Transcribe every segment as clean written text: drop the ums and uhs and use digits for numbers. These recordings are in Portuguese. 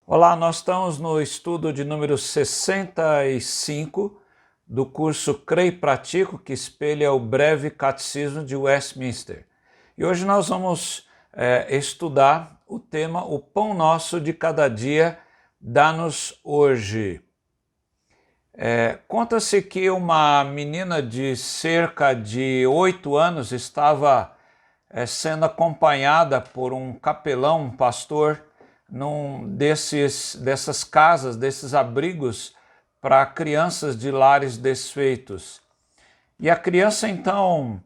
Olá, nós estamos no estudo de número 65 do curso Creio e Pratico, que espelha o breve catecismo de Westminster. E hoje nós vamos estudar o tema O Pão Nosso de Cada Dia, dá-nos hoje. Conta-se que uma menina de cerca de 8 anos estava sendo acompanhada por um capelão, um pastor, dessas casas, desses abrigos para crianças de lares desfeitos. E a criança então,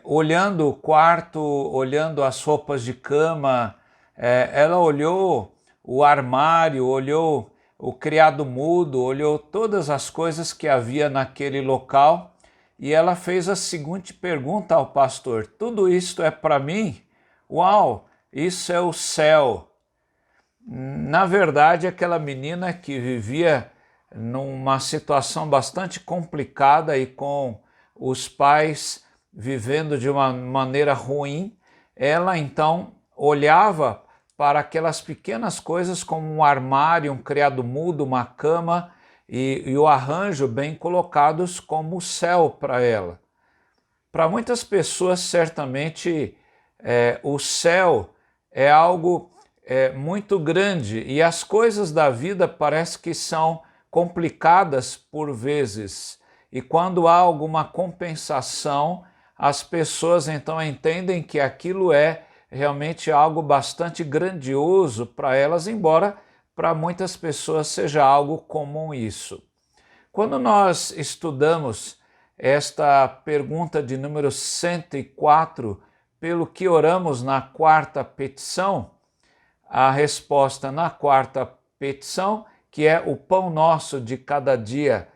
olhando o quarto, olhando as roupas de cama, ela olhou o armário, olhou o criado mudo, olhou todas as coisas que havia naquele local e ela fez a seguinte pergunta ao pastor: tudo isto é para mim? Uau, isso é o céu! Na verdade, aquela menina que vivia numa situação bastante complicada e com os pais vivendo de uma maneira ruim, ela então olhava para aquelas pequenas coisas como um armário, um criado mudo, uma cama e o arranjo bem colocados como o céu para ela. Para muitas pessoas, certamente, o céu é algo muito grande e as coisas da vida parece que são complicadas por vezes. E quando há alguma compensação, as pessoas então entendem que aquilo é realmente algo bastante grandioso para elas, embora para muitas pessoas seja algo comum isso. Quando nós estudamos esta pergunta de número 104, pelo que oramos na quarta petição, a resposta na quarta petição, que é o pão nosso de cada dia,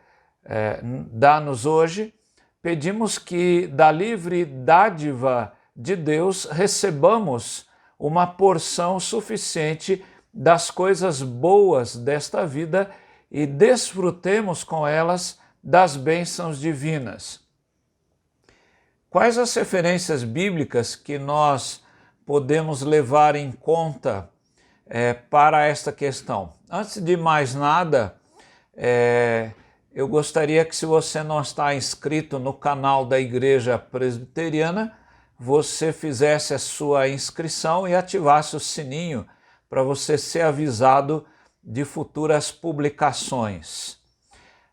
dá-nos hoje, pedimos que da livre dádiva de Deus recebamos uma porção suficiente das coisas boas desta vida e desfrutemos com elas das bênçãos divinas. Quais as referências bíblicas que nós podemos levar em conta para esta questão? Antes de mais nada, eu gostaria que, se você não está inscrito no canal da Igreja Presbiteriana, você fizesse a sua inscrição e ativasse o sininho para você ser avisado de futuras publicações.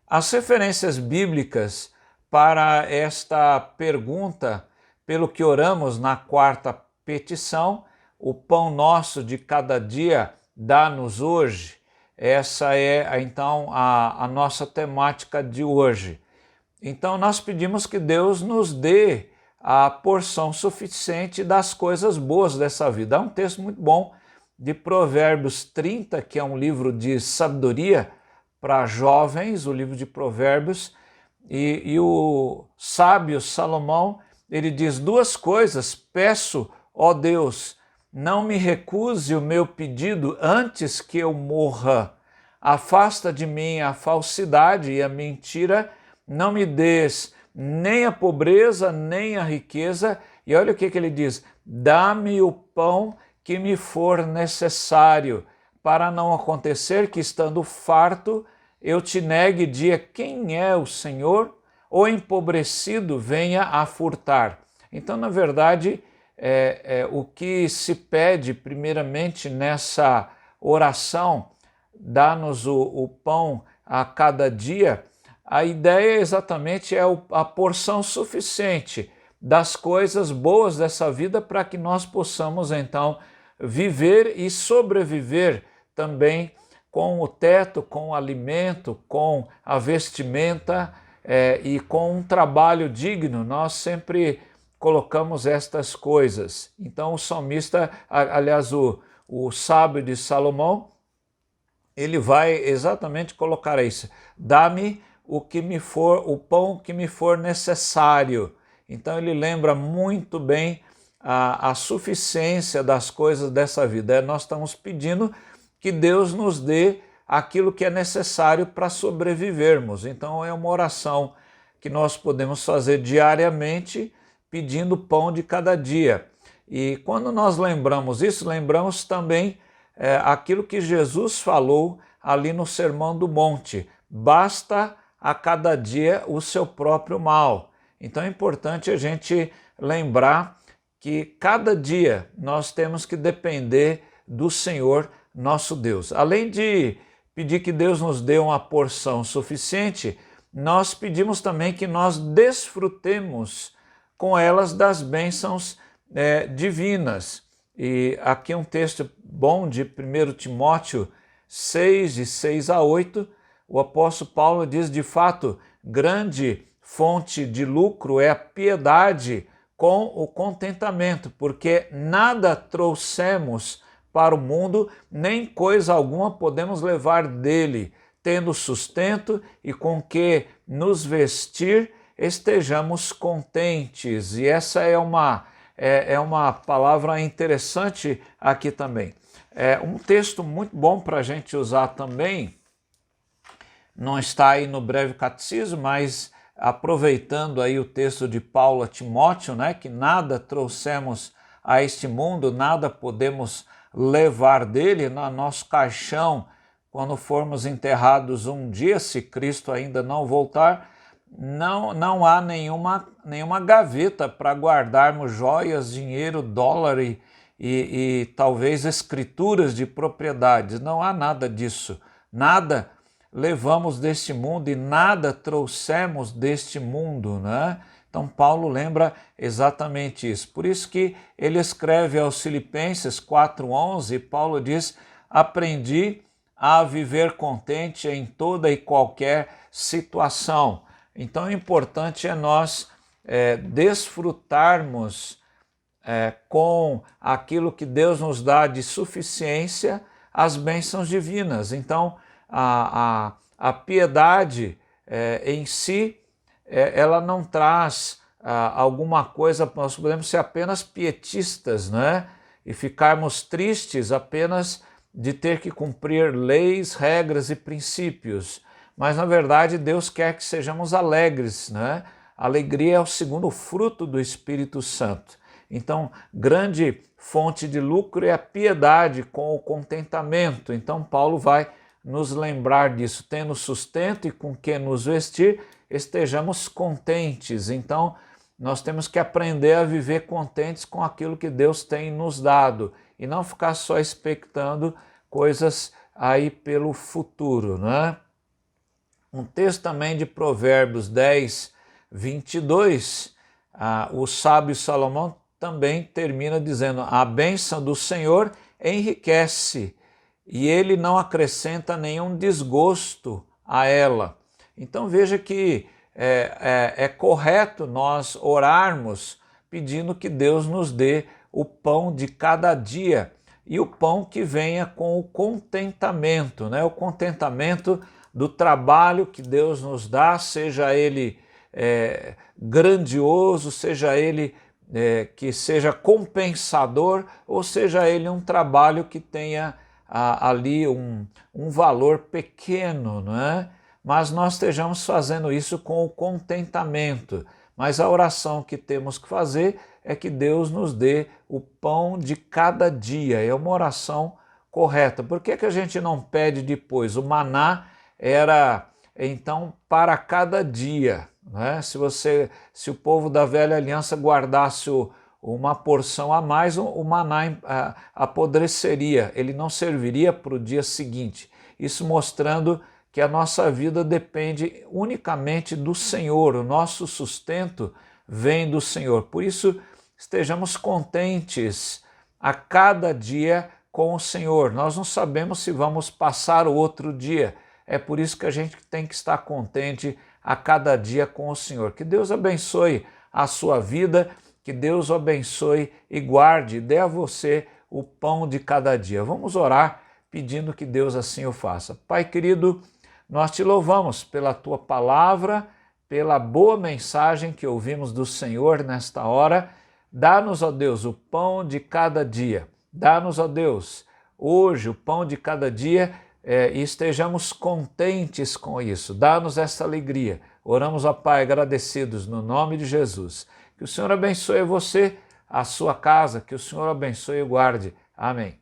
As referências bíblicas para esta pergunta, pelo que oramos na quarta petição, o pão nosso de cada dia dá-nos hoje. Essa é então a nossa temática de hoje. Então nós pedimos que Deus nos dê a porção suficiente das coisas boas dessa vida. Há um texto muito bom de Provérbios 30, que é um livro de sabedoria para jovens, o livro de Provérbios, e o sábio Salomão, ele diz duas coisas: peço, ó Deus, não me recuse o meu pedido antes que eu morra. Afasta de mim a falsidade e a mentira, não me des nem a pobreza, nem a riqueza. E olha o que ele diz: dá-me o pão que me for necessário, para não acontecer que, estando farto, eu te negue e diga quem é o Senhor, ou empobrecido venha a furtar. Então, na verdade, o que se pede primeiramente nessa oração, dá-nos o pão a cada dia, a ideia exatamente é a porção suficiente das coisas boas dessa vida para que nós possamos então viver e sobreviver também com o teto, com o alimento, com a vestimenta e com um trabalho digno. Nós sempre colocamos estas coisas. Então o salmista, aliás, o sábio de Salomão, ele vai exatamente colocar isso: dá-me o pão que me for necessário. Então ele lembra muito bem a suficiência das coisas dessa vida. Nós estamos pedindo que Deus nos dê aquilo que é necessário para sobrevivermos. Então é uma oração que nós podemos fazer diariamente pedindo pão de cada dia. E quando nós lembramos isso, lembramos também aquilo que Jesus falou ali no Sermão do Monte: basta a cada dia o seu próprio mal. Então é importante a gente lembrar que cada dia nós temos que depender do Senhor nosso Deus. Além de pedir que Deus nos dê uma porção suficiente, nós pedimos também que nós desfrutemos com elas das bênçãos divinas. E aqui um texto bom de 1 Timóteo 6, de 6 a 8, o apóstolo Paulo diz: de fato, grande fonte de lucro é a piedade com o contentamento, porque nada trouxemos para o mundo, nem coisa alguma podemos levar dele. Tendo sustento e com que nos vestir, estejamos contentes. E essa é uma palavra interessante aqui também. Um texto muito bom para a gente usar também, não está aí no breve catecismo, mas aproveitando aí o texto de Paulo a Timóteo, né, que nada trouxemos a este mundo, nada podemos levar dele, no nosso caixão, quando formos enterrados um dia, se Cristo ainda não voltar, não há nenhuma gaveta para guardarmos joias, dinheiro, dólar e talvez escrituras de propriedades. Não há nada disso. Nada levamos deste mundo e nada trouxemos deste mundo, né? Então Paulo lembra exatamente isso. Por isso que ele escreve aos Filipenses 4:11, Paulo diz: aprendi a viver contente em toda e qualquer situação. Então o importante é nós desfrutarmos com aquilo que Deus nos dá de suficiência, as bênçãos divinas. Então a piedade em si, ela não traz alguma coisa, nós podemos ser apenas pietistas, né? E ficarmos tristes apenas de ter que cumprir leis, regras e princípios. Mas, na verdade, Deus quer que sejamos alegres, né? A alegria é o segundo fruto do Espírito Santo. Então, grande fonte de lucro é a piedade com o contentamento. Então, Paulo vai nos lembrar disso. Tendo sustento e com que nos vestir, estejamos contentes. Então, nós temos que aprender a viver contentes com aquilo que Deus tem nos dado e não ficar só expectando coisas aí pelo futuro, né? Um texto também de Provérbios 10, 22, o sábio Salomão também termina dizendo: a bênção do Senhor enriquece e ele não acrescenta nenhum desgosto a ela. Então veja que é correto nós orarmos pedindo que Deus nos dê o pão de cada dia e o pão que venha com o contentamento, né? O contentamento do trabalho que Deus nos dá, seja ele grandioso, seja ele que seja compensador, ou seja ele um trabalho que tenha ali um valor pequeno, não é? Mas nós estejamos fazendo isso com o contentamento. Mas a oração que temos que fazer é que Deus nos dê o pão de cada dia. É uma oração correta. Por que a gente não pede depois? O maná era, então, para cada dia, né? Se o povo da velha aliança guardasse uma porção a mais, o maná apodreceria, ele não serviria para o dia seguinte. Isso mostrando que a nossa vida depende unicamente do Senhor, o nosso sustento vem do Senhor. Por isso, estejamos contentes a cada dia com o Senhor. Nós não sabemos se vamos passar o outro dia. É por isso que a gente tem que estar contente a cada dia com o Senhor. Que Deus abençoe a sua vida, que Deus o abençoe e guarde, dê a você o pão de cada dia. Vamos orar pedindo que Deus assim o faça. Pai querido, nós te louvamos pela tua palavra, pela boa mensagem que ouvimos do Senhor nesta hora. Dá-nos, ó Deus, o pão de cada dia. Dá-nos, ó Deus, hoje o pão de cada dia e estejamos contentes com isso. Dá-nos essa alegria. Oramos, ó Pai, agradecidos no nome de Jesus. Que o Senhor abençoe você, a sua casa, que o Senhor abençoe e guarde. Amém.